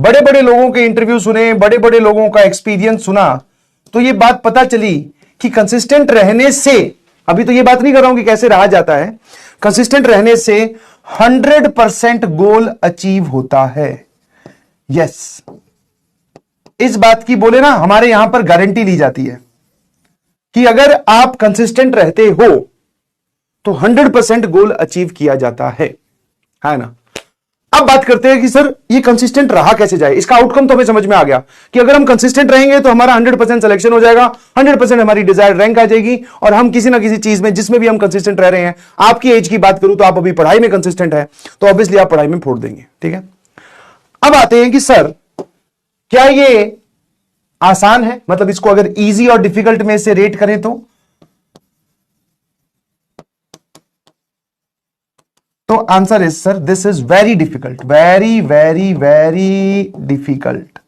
बड़े बड़े लोगों के इंटरव्यू सुने, बड़े बड़े लोगों का एक्सपीरियंस सुना, तो ये बात पता चली कि कंसिस्टेंट रहने से, अभी तो ये बात नहीं कर रहा हूं कि कैसे रहा जाता है, कंसिस्टेंट रहने से 100% गोल अचीव होता है। यस, इस बात की बोले ना हमारे यहां पर गारंटी ली जाती है कि अगर आप कंसिस्टेंट रहते हो तो 100% गोल अचीव किया जाता है ना। अब बात करते हैं कि सर ये कंसिस्टेंट रहा कैसे जाए। इसका आउटकम तो हमें समझ में आ गया कि अगर हम कंसिस्टेंट रहेंगे तो हमारा 100% सिलेक्शन हो जाएगा, 100% हमारी डिजायर्ड रैंक आ जाएगी, और हम किसी ना किसी चीज में जिसमें भी हम कंसिस्टेंट रह रहे हैं, आपकी एज की बात करूं तो आप अभी पढ़ाई में कंसिस्टेंट है तो ऑब्वियसली आप पढ़ाई में फोड़ देंगे। ठीक है, अब आते हैं कि सर क्या ये आसान है, मतलब इसको अगर इजी और डिफिकल्ट में से रेट करें तो answer is sir this is very difficult, very very very difficult,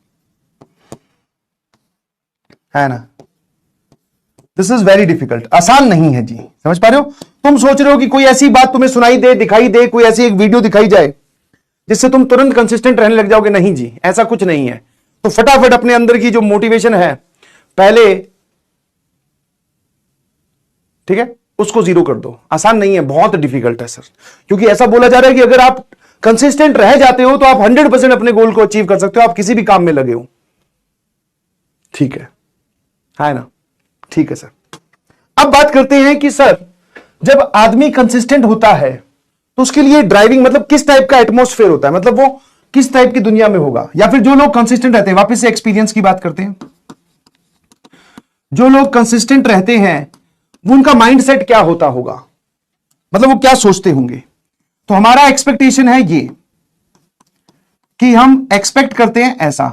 है ना। दिस इज वेरी डिफिकल्ट, आसान नहीं है जी। समझ पा रहे हो? तुम सोच रहे हो कि कोई ऐसी बात तुम्हें सुनाई दे, दिखाई दे, कोई ऐसी एक वीडियो दिखाई जाए जिससे तुम तुरंत कंसिस्टेंट रहने लग जाओगे। नहीं जी, ऐसा कुछ नहीं है। तो फटाफट अपने अंदर की जो मोटिवेशन है पहले, ठीक है, उसको जीरो कर दो। आसान नहीं है, बहुत डिफिकल्ट है सर, क्योंकि ऐसा बोला जा रहा है कि अगर आप कंसिस्टेंट रह जाते हो तो आप 100% अपने गोल को अचीव कर सकते हो, आप किसी भी काम में लगे हो। ठीक है ना? ठीक है सर। अब बात करते हैं कि सर जब आदमी कंसिस्टेंट होता है तो उसके लिए ड्राइविंग मतलब किस टाइप का एटमॉस्फेयर होता है, मतलब वो किस टाइप की दुनिया में होगा, या फिर जो लोग कंसिस्टेंट रहते हैं, वापस से एक्सपीरियंस की बात करते हैं, जो लोग कंसिस्टेंट रहते हैं उनका माइंडसेट क्या होता होगा, मतलब वो क्या सोचते होंगे। तो हमारा एक्सपेक्टेशन है ये कि हम एक्सपेक्ट करते हैं ऐसा,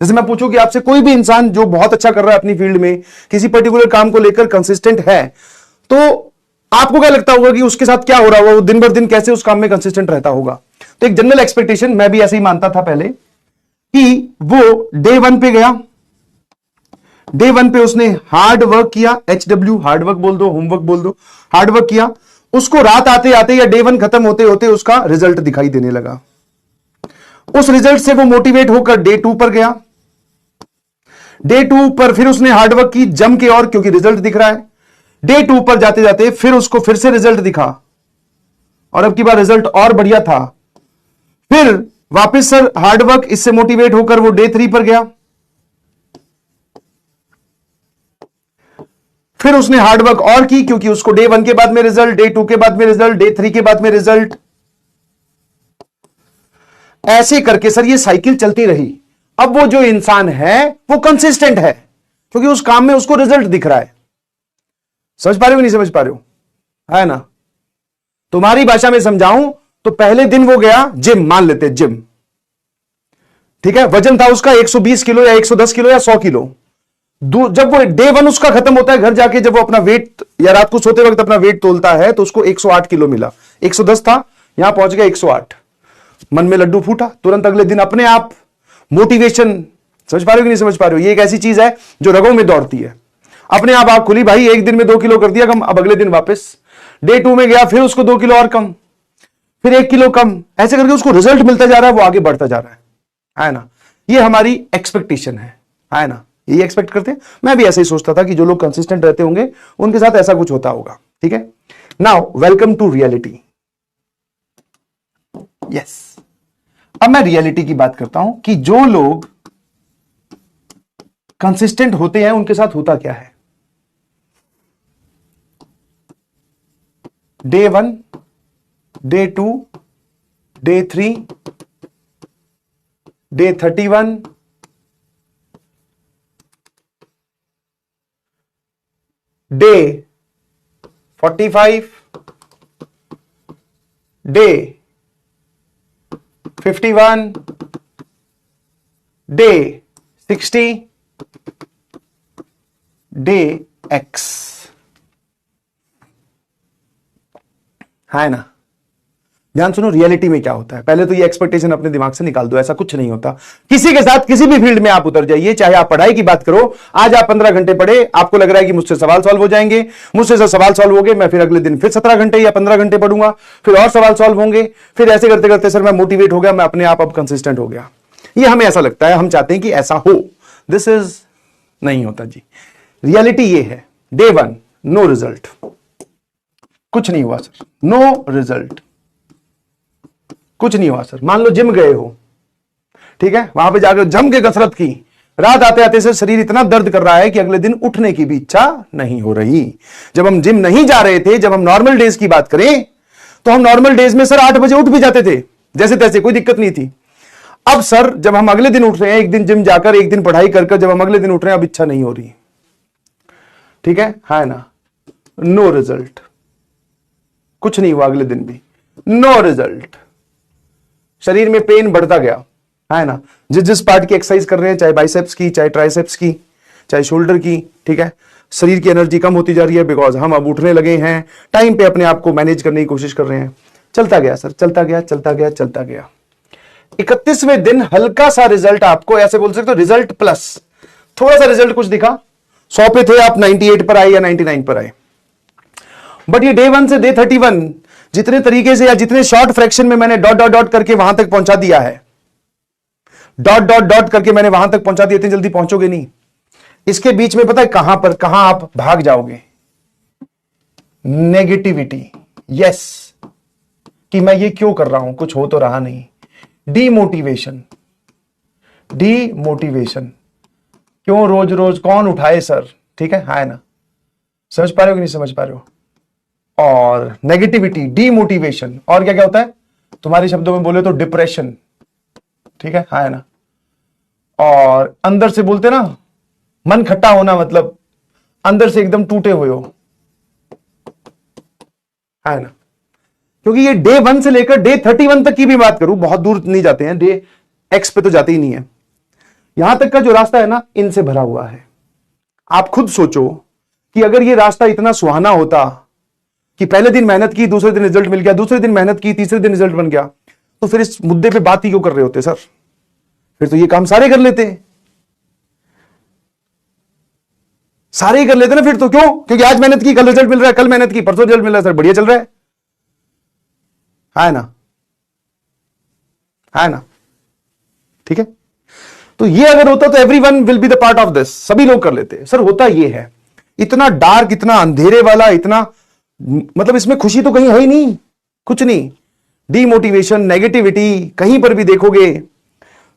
जैसे मैं पूछूं कि आपसे कोई भी इंसान जो बहुत अच्छा कर रहा है अपनी फील्ड में, किसी पर्टिकुलर काम को लेकर कंसिस्टेंट है, तो आपको क्या लगता होगा कि उसके साथ क्या हो रहा होगा, वो दिन भर दिन कैसे उस काम में कंसिस्टेंट रहता होगा। तो एक जनरल एक्सपेक्टेशन, मैं भी ऐसे ही मानता था पहले, कि वो डे 1 पे गया, डे 1 पे उसने हार्ड वर्क किया, HW हार्ड वर्क बोल दो, होमवर्क बोल दो, हार्ड वर्क किया, उसको रात आते आते या डे 1 खत्म होते होते उसका रिजल्ट दिखाई देने लगा। उस रिजल्ट से वो मोटिवेट होकर डे 2 पर गया, डे 2 पर फिर उसने हार्ड वर्क की जम के, और क्योंकि रिजल्ट दिख रहा है, डे 2 पर जाते जाते फिर उसको फिर से रिजल्ट दिखा, और अब की बार रिजल्ट और बढ़िया था। फिर वापस सर हार्ड वर्क, इससे मोटिवेट होकर वो डे 3 पर गया, फिर उसने हार्ड वर्क और की, क्योंकि उसको डे 1 के बाद में रिजल्ट, डे 2 के बाद में रिजल्ट, डे 3 के बाद में रिजल्ट, ऐसे करके सर ये साइकिल चलती रही। अब वो जो इंसान है वो कंसिस्टेंट है, क्योंकि उस काम में उसको रिजल्ट दिख रहा है। समझ पा रहे हो नहीं समझ पा रहे हो, है ना? तुम्हारी भाषा में समझाऊं तो पहले दिन वो गया जिम, मान लेते जिम, ठीक है, वजन था उसका 120 किलो या 110 किलो या 100 किलो। जब वो डे 1 उसका खत्म होता है, घर जाके जब वो अपना वेट या रात को सोते वक्त अपना वेट तोलता है तो उसको 108 किलो मिला। 110 था, यहां पहुंच गया 108। मन में लड्डू फूटा, तुरंत अगले दिन अपने आप मोटिवेशन। समझ पा रहे हो कि नहीं समझ पा रहे हो? ये एक ऐसी चीज है जो रगों में दौड़ती है। अपने आप आंख खुली, भाई एक दिन में 2 किलो कर दिया कम, अब अगले दिन वापस डे 2 में गया, फिर उसको 2 किलो और कम, फिर 1 किलो कम, ऐसे करके उसको रिजल्ट मिलता जा रहा है, वो आगे बढ़ता जा रहा है ना? ये हमारी एक्सपेक्टेशन है ना? यही एक्सपेक्ट करते हैं। मैं भी ऐसे ही सोचता था कि जो लोग कंसिस्टेंट रहते होंगे उनके साथ ऐसा कुछ होता होगा। ठीक है, now welcome to reality. Yes, अब मैं रियलिटी की बात करता हूं कि जो लोग कंसिस्टेंट होते हैं उनके साथ होता क्या है। Day 1, day 2, day 3, day 31, day 45, day 51, day 60, day X, है ना? ध्यान सुनो, रियलिटी में क्या होता है। पहले तो ये एक्सपेक्टेशन अपने दिमाग से निकाल दो, ऐसा कुछ नहीं होता। किसी के साथ किसी भी फील्ड में आप उतर जाइए, चाहे आप पढ़ाई की बात करो, आज आप 15 घंटे पढ़े, आपको लग रहा है कि मुझसे सवाल सॉल्व हो जाएंगे, मुझसे सवाल सॉल्व हो गए, मैं फिर अगले दिन फिर 17 घंटे या 15 घंटे पढ़ूंगा, फिर और सवाल सॉल्व होंगे, फिर ऐसे करते करते सर मैं मोटिवेट हो गया, मैं अपने आप अब कंसिस्टेंट हो गया। ये हमें ऐसा लगता है, हम चाहते हैं कि ऐसा हो। दिस इज नहीं होता जी। रियलिटी ये है, डे 1 नो रिजल्ट, कुछ नहीं हुआ सर, नो रिजल्ट, कुछ नहीं हुआ सर। मान लो जिम गए हो, ठीक है, वहां पे जाकर जम के कसरत की, रात आते आते से शरीर इतना दर्द कर रहा है कि अगले दिन उठने की भी इच्छा नहीं हो रही। जब हम जिम नहीं जा रहे थे, जब हम नॉर्मल डेज की बात करें, तो हम नॉर्मल डेज में सर 8 बजे उठ भी जाते थे, जैसे तैसे, कोई दिक्कत नहीं थी। अब सर जब हम अगले दिन उठ रहे हैं, एक दिन जिम जाकर, एक दिन पढ़ाई कर, जब हम अगले दिन उठ रहे हैं, अब इच्छा नहीं हो रही, ठीक है ना, नो रिजल्ट, कुछ नहीं हुआ, अगले दिन भी नो रिजल्ट, शरीर में पेन बढ़ता गया, है ना। जिस पार्ट की एक्सरसाइज कर रहे हैं, चाहे बाइसेप्स की, चाहे ट्राइसेप्स की, चाहे शोल्डर की, ठीक है, शरीर की एनर्जी कम होती जा रही है, बिकॉज हम अब उठने लगे हैं, टाइम पे अपने आप को मैनेज करने की कोशिश कर रहे हैं। चलता गया सर, चलता गया, चलता गया, चलता गया। 31वें दिन हल्का सा रिजल्ट, आपको ऐसे बोल सकते हो रिजल्ट प्लस, थोड़ा सा रिजल्ट कुछ दिखा। 100 पे थे आप, 98 पर आए या 99 पर आए। बट ये डे 1 से डे 31 जितने तरीके से या जितने शॉर्ट फ्रैक्शन में मैंने डॉट डॉट डॉट करके वहां तक पहुंचा दिया है, डॉट डॉट डॉट करके मैंने वहां तक पहुंचा दिया, इतनी जल्दी पहुंचोगे नहीं। इसके बीच में पता है कहां आप भाग जाओगे? नेगेटिविटी, यस, कि मैं ये क्यों कर रहा हूं, कुछ हो तो रहा नहीं। डीमोटिवेशन, डीमोटिवेशन, क्यों रोज रोज कौन उठाए सर, ठीक है ना, समझ पा रहे हो कि नहीं समझ पा रहे हो? और नेगेटिविटी, डीमोटिवेशन, और क्या क्या होता है तुम्हारे शब्दों में बोले तो डिप्रेशन, ठीक है ना। और अंदर से बोलते ना मन खट्टा होना, मतलब अंदर से एकदम टूटे हुए हो, है ना। क्योंकि ये डे 1 से लेकर डे 31 तक की भी बात करूं, बहुत दूर नहीं जाते हैं, डे एक्स पे तो जाते ही नहीं है, यहां तक का जो रास्ता है ना, इनसे भरा हुआ है। आप खुद सोचो कि अगर ये रास्ता इतना सुहाना होता कि पहले दिन मेहनत की, दूसरे दिन रिजल्ट मिल गया, दूसरे दिन मेहनत की, तीसरे दिन रिजल्ट बन गया, तो फिर इस मुद्दे पे बात ही क्यों कर रहे होते सर? फिर तो ये काम सारे कर लेते, सारे ही कर लेते ना फिर तो। क्यों? क्योंकि आज मेहनत की, कल रिजल्ट मिल रहा है, कल मेहनत की, परसों रिजल्ट मिल रहा है, सर बढ़िया चल रहा है ना, है ना, ठीक है। तो ये अगर होता तो everyone will be the part of this, सभी लोग कर लेते। सर होता ये है, इतना डार्क, इतना अंधेरे वाला, इतना, मतलब इसमें खुशी तो कहीं है ही नहीं, कुछ नहीं। डीमोटिवेशन, नेगेटिविटी, कहीं पर भी देखोगे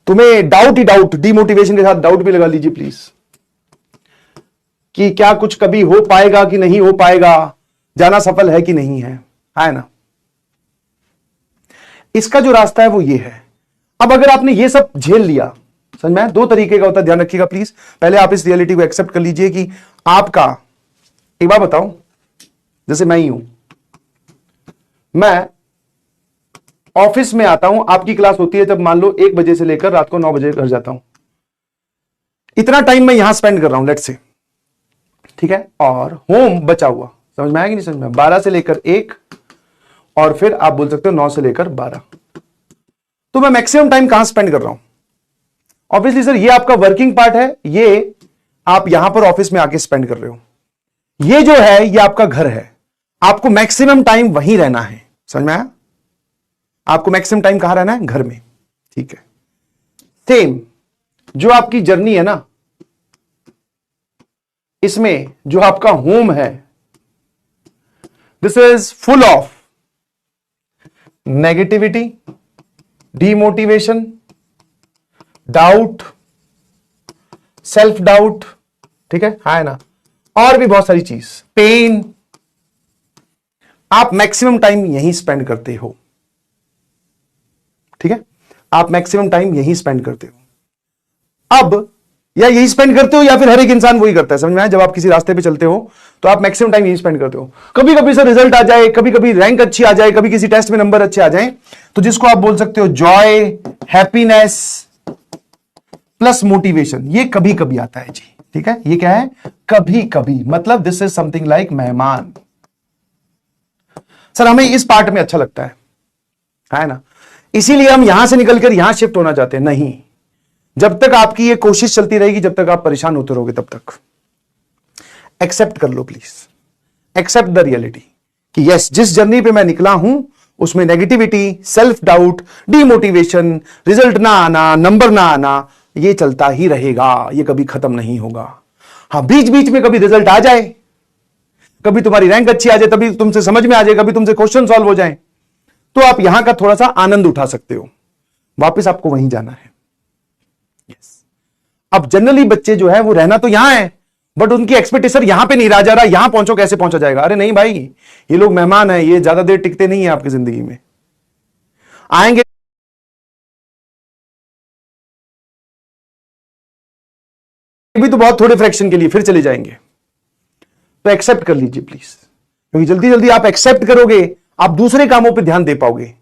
तुम्हें डाउट ही डाउट, डीमोटिवेशन के साथ डाउट भी लगा लीजिए प्लीज, कि क्या कुछ कभी हो पाएगा कि नहीं हो पाएगा, जाना सफल है कि नहीं है ना। इसका जो रास्ता है वो ये है। अब अगर आपने ये सब झेल लिया, समझ में? 2 तरीके का होता है, ध्यान रखिएगा प्लीज। पहले आप इस रियलिटी को एक्सेप्ट कर लीजिए कि आपका, एक बार बताऊं, जैसे मैं ही हूं, मैं ऑफिस में आता हूं, आपकी क्लास होती है जब मान लो 1 बजे से लेकर रात को 9 बजे घर जाता हूं, इतना टाइम मैं यहां स्पेंड कर रहा हूं, लेट्स से, ठीक है। और होम बचा हुआ, समझ में आया कि नहीं समझ में? 12 से लेकर 1, और फिर आप बोल सकते हो 9 से लेकर 12। तो मैं मैक्सिमम टाइम कहां स्पेंड कर रहा हूं? ऑब्वियसली सर ये आपका वर्किंग पार्ट है, ये आप यहां पर ऑफिस में आके स्पेंड कर रहे हो। ये जो है ये आपका घर है, आपको मैक्सिमम टाइम वहीं रहना है, समझ में आया? आपको मैक्सिमम टाइम कहां रहना है? घर में, ठीक है। सेम जो आपकी जर्नी है ना, इसमें जो आपका होम है, this is full of negativity, demotivation, doubt, self doubt, ठीक है ना, और भी बहुत सारी चीज, पेन। आप मैक्सिमम टाइम यहीं स्पेंड करते हो, ठीक है। आप मैक्सिमम टाइम यहीं स्पेंड करते हो। अब या यही स्पेंड करते हो या फिर हर एक इंसान वही करता है, समझ में आया? जब आप किसी रास्ते पे चलते हो तो आप मैक्सिमम टाइम यही स्पेंड करते हो। कभी कभी सर रिजल्ट आ जाए, कभी कभी रैंक अच्छी आ जाए, कभी किसी टेस्ट में नंबर अच्छे आ जाए, तो जिसको आप बोल सकते हो जॉय, हैप्पीनेस प्लस मोटिवेशन, ये कभी कभी आता है जी, ठीक है। ये क्या है? कभी कभी, मतलब दिस इज समथिंग लाइक मेहमान। सर हमें इस पार्ट में अच्छा लगता है ना, इसीलिए हम यहां से निकलकर यहां शिफ्ट होना चाहते हैं। नहीं, जब तक आपकी ये कोशिश चलती रहेगी, जब तक आप परेशान होते रहोगे, तब तक एक्सेप्ट कर लो प्लीज, एक्सेप्ट द रियलिटी कि यस, जिस जर्नी पे मैं निकला हूं उसमें negativity, self doubt, demotivation, result ना आना, नंबर ना आना, ये चलता ही रहेगा, ये कभी खत्म नहीं होगा। हाँ, बीच बीच में कभी रिजल्ट आ जाए, कभी तुम्हारी रैंक अच्छी आ जाए, तभी तुमसे समझ में आ जाए, कभी तुमसे क्वेश्चन सॉल्व हो जाए, तो आप यहां का थोड़ा सा आनंद उठा सकते हो। वापस आपको वहीं जाना है। अब जनरली बच्चे जो है वो रहना तो यहां है, बट उनकी एक्सपेक्टेशन यहां पे नहीं रहा जा रहा, यहां पहुंचो, कैसे पहुंचा जाएगा? अरे नहीं भाई, ये लोग मेहमान है, ये ज्यादा देर टिकते नहीं है आपकी जिंदगी में, आएंगे भी तो बहुत थोड़े फ्रैक्शन के लिए, फिर चले जाएंगे। तो एक्सेप्ट कर लीजिए प्लीज, क्योंकि जल्दी जल्दी आप एक्सेप्ट करोगे, आप दूसरे कामों पे ध्यान दे पाओगे।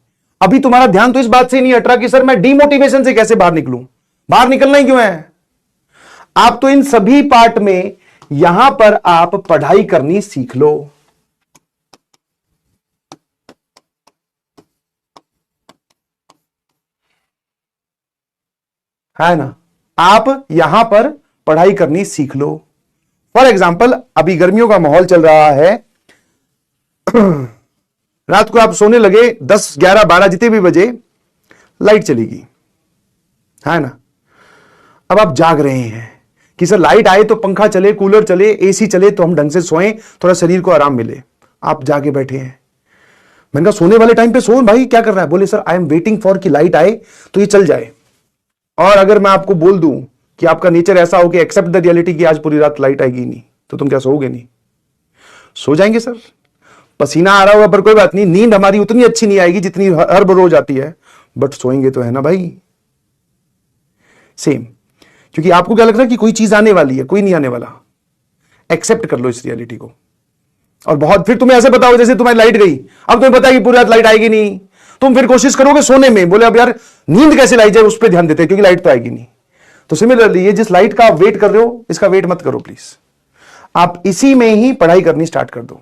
अभी तुम्हारा ध्यान तो इस बात से नहीं हट रहा कि सर मैं डीमोटिवेशन से कैसे बाहर निकलूं। बाहर निकलना ही क्यों है? आप तो इन सभी पार्ट में यहां पर आप पढ़ाई करनी सीख लो। है ना? आप यहां पर पढ़ाई करनी सीख लो। फॉर एग्जाम्पल, अभी गर्मियों का माहौल चल रहा है, रात को आप सोने लगे 10, 11, 12 जितने भी बजे लाइट चलेगी, है ना? अब आप जाग रहे हैं कि सर लाइट आए तो पंखा चले, कूलर चले, एसी चले तो हम ढंग से सोएं, थोड़ा शरीर को आराम मिले। आप जाके बैठे हैं। मैंने कहा सोने वाले टाइम पे सो भाई, क्या कर रहा है? बोले sir I am waiting for कि लाइट आए तो ये चल जाए। और अगर मैं आपको बोल दूं कि आपका नेचर ऐसा हो कि एक्सेप्ट द रियलिटी कि आज पूरी रात लाइट आएगी नहीं, तो तुम क्या सोओगे? नहीं सो जाएंगे सर। पसीना आ रहा होगा पर कोई बात नहीं, नींद हमारी उतनी अच्छी नहीं आएगी जितनी हर रोज आती है, बट सोएंगे तो है ना भाई। सेम, क्योंकि आपको क्या लग रहा है कि कोई चीज आने वाली है, कोई नहीं आने वाला। एक्सेप्ट कर लो इस रियलिटी को। और बहुत फिर तुम्हें ऐसे बताओ जैसे तुम्हारी लाइट गई, अब तुम्हें पता है कि पूरी रात लाइट आएगी नहीं, तुम फिर कोशिश करोगे सोने में, बोले अब यार नींद कैसे लाई जाए, उस पर ध्यान देते क्योंकि लाइट तो आएगी नहीं। तो सिमिलरली ये जिस लाइट का आप वेट कर रहे हो, इसका वेट मत करो प्लीज। आप इसी में ही पढ़ाई करनी स्टार्ट कर दो,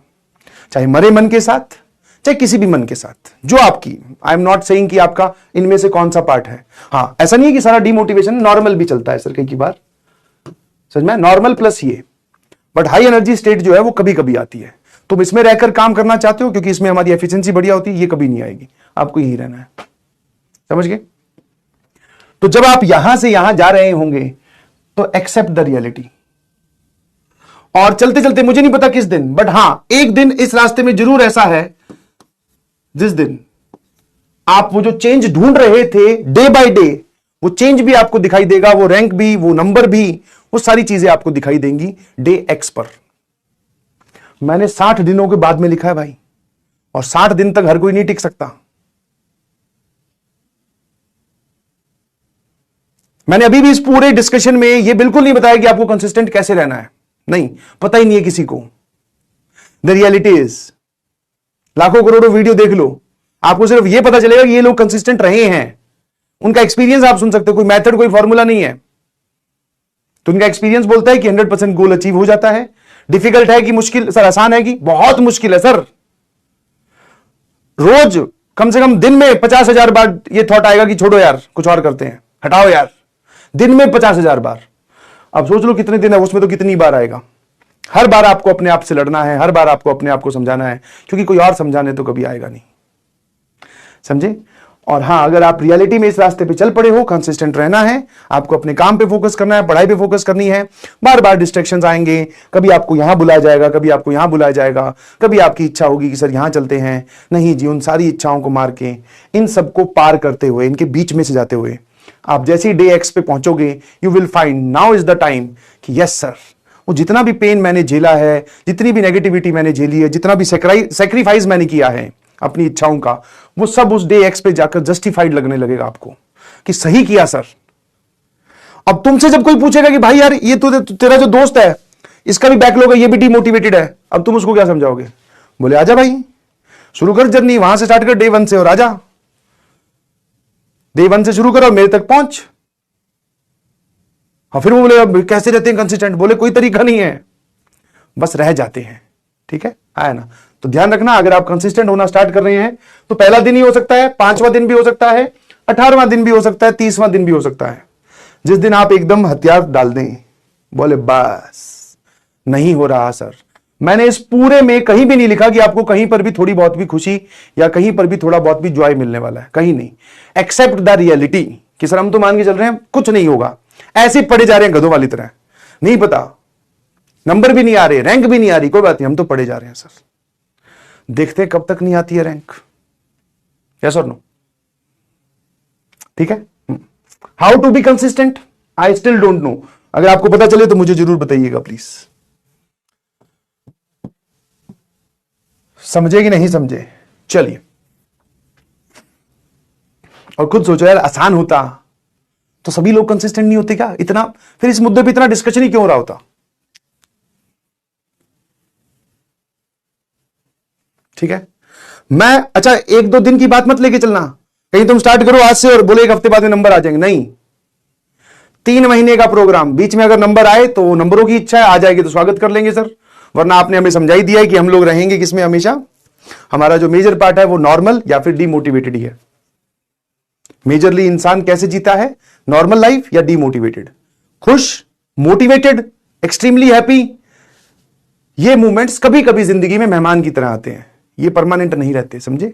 चाहे मरे मन के साथ, चाहे किसी भी मन के साथ, जो आपकी। आई एम नॉट सेइंग कि आपका इनमें से कौन सा पार्ट है। हाँ, ऐसा नहीं है कि सारा डिमोटिवेशन, नॉर्मल भी चलता है सर कई बार, समझ में? नॉर्मल प्लस ये, बट हाई एनर्जी स्टेट जो है वो कभी कभी आती है। तुम इसमें रहकर काम करना चाहते हो क्योंकि इसमें हमारी एफिशिएंसी बढ़िया होती है, ये कभी नहीं आएगी, आपको यही रहना है। समझ गए? तो जब आप यहां से यहां जा रहे होंगे तो एक्सेप्ट द रियलिटी। और चलते चलते, मुझे नहीं पता किस दिन, बट हां एक दिन इस रास्ते में जरूर ऐसा है जिस दिन आप वो जो चेंज ढूंढ रहे थे डे बाय डे, वो चेंज भी आपको दिखाई देगा, वो रैंक भी, वो नंबर भी, वो सारी चीजें आपको दिखाई देंगी डे एक्स पर। मैंने 60 दिनों के बाद में लिखा है भाई, और 60 दिन तक हर कोई नहीं टिक सकता। मैंने अभी भी इस पूरे डिस्कशन में ये बिल्कुल नहीं बताया कि आपको कंसिस्टेंट कैसे रहना है, नहीं, पता ही नहीं है किसी को। द रियलिटी इज, लाखों करोड़ों वीडियो देख लो, आपको सिर्फ ये पता चलेगा कि ये लोग कंसिस्टेंट रहे हैं, उनका एक्सपीरियंस आप सुन सकते हो, कोई मेथड, कोई फॉर्मूला नहीं है। तो उनका एक्सपीरियंस बोलता है कि 100% गोल अचीव हो जाता है। डिफिकल्ट है कि मुश्किल? सर आसान है कि बहुत मुश्किल है सर। रोज कम से कम दिन में 50,000 बार ये थॉट आएगा कि छोड़ो यार, कुछ और करते हैं, हटाओ यार। दिन में 50,000 बार। अब सोच लो कितने दिन है, उसमें तो कितनी बार आएगा। हर बार आपको अपने आप से लड़ना है, हर बार आपको अपने आप को समझाना है, क्योंकि कोई और समझाने तो कभी आएगा नहीं। समझे? और हां, अगर आप रियलिटी में इस रास्ते पे चल पड़े हो, कंसिस्टेंट रहना है, आपको अपने काम पे फोकस करना है, पढ़ाई पे फोकस करनी है। बार बार डिस्ट्रैक्शंस आएंगे, कभी आपको यहां बुलाया जाएगा, कभी आपको यहां बुलाया जाएगा, कभी आपकी इच्छा होगी कि सर यहां चलते हैं, नहीं जी, उन सारी इच्छाओं को मार के, इन सबको पार करते हुए, इनके बीच में से जाते हुए आप जैसे ही डे एक्स पे पहुंचोगे, you will find now is the time कि यस सर, वो जितना भी पेन मैंने झेला है, जितनी भी नेगेटिविटी मैंने झेली है, जितना भी सेक्रीफाइस मैंने किया है अपनी इच्छाओं का, वो सब उस डे एक्स पे जाकर जस्टिफाइड लगने लगेगा आपको कि सही किया सर। अब तुमसे जब कोई पूछेगा कि भाई यार ये तो तेरा जो दोस्त है, इसका भी बैकलॉग है, ये भी डिमोटिवेटेड है, अब तुम उसको क्या समझाओगे? बोले आजा भाई, शुरू कर जर्नी, वहां से स्टार्ट कर डे 1 से, और आजा डे 1 से शुरू करो, मेरे तक पहुंच। हाँ, फिर वो बोले अब कैसे रहते हैं कंसिस्टेंट? बोले कोई तरीका नहीं है, बस रह जाते हैं। ठीक है, आया ना? तो ध्यान रखना, अगर आप कंसिस्टेंट होना स्टार्ट कर रहे हैं तो पहला दिन ही हो सकता है, 5वां दिन भी हो सकता है, 18वां दिन भी हो सकता है, 30वां दिन भी हो सकता है। जिस दिन आप एकदम हथियार डाल दें, बोले बस नहीं हो रहा सर, मैंने इस पूरे में कहीं भी नहीं लिखा कि आपको कहीं पर भी थोड़ी बहुत भी खुशी या कहीं पर भी थोड़ा बहुत भी जॉय मिलने वाला है, कहीं नहीं। एक्सेप्ट द रियलिटी कि सर हम तो मान के चल रहे हैं कुछ नहीं होगा, ऐसे ही पढ़े जा रहे हैं गधों वाली तरह, नहीं पता, नंबर भी नहीं आ रहे, रैंक भी नहीं आ रही, कोई बात नहीं, हम तो पढ़े जा रहे हैं सर, देखते हैं कब तक नहीं आती है रैंक। यस और नो? ठीक है। How to be consistent, I still don't know. अगर आपको पता चले तो मुझे जरूर बताइएगा प्लीज। समझे कि नहीं समझे? चलिए, और खुद सोचो यार, आसान होता तो सभी लोग कंसिस्टेंट नहीं होते क्या? इतना फिर इस मुद्दे पे इतना डिस्कशन ही क्यों हो रहा होता? ठीक है। मैं अच्छा, एक दो दिन की बात मत लेके चलना, कहीं तुम स्टार्ट करो आज से और बोले एक हफ्ते बाद में नंबर आ जाएंगे, नहीं। 3 महीने का प्रोग्राम, बीच में अगर नंबर आए तो नंबरों की इच्छा है, आ जाएगी तो स्वागत कर लेंगे सर, वरना आपने हमें समझा ही दिया है कि हम लोग रहेंगे किसमें हमेशा, हमारा जो मेजर पार्ट है वो नॉर्मल या फिर डीमोटिवेटेड ही है। मेजरली इंसान कैसे जीता है, नॉर्मल लाइफ या डीमोटिवेटेड? खुश, मोटिवेटेड, एक्सट्रीमली हैप्पी, ये मूवमेंट्स कभी कभी जिंदगी में मेहमान की तरह आते हैं, ये परमानेंट नहीं रहते, समझे?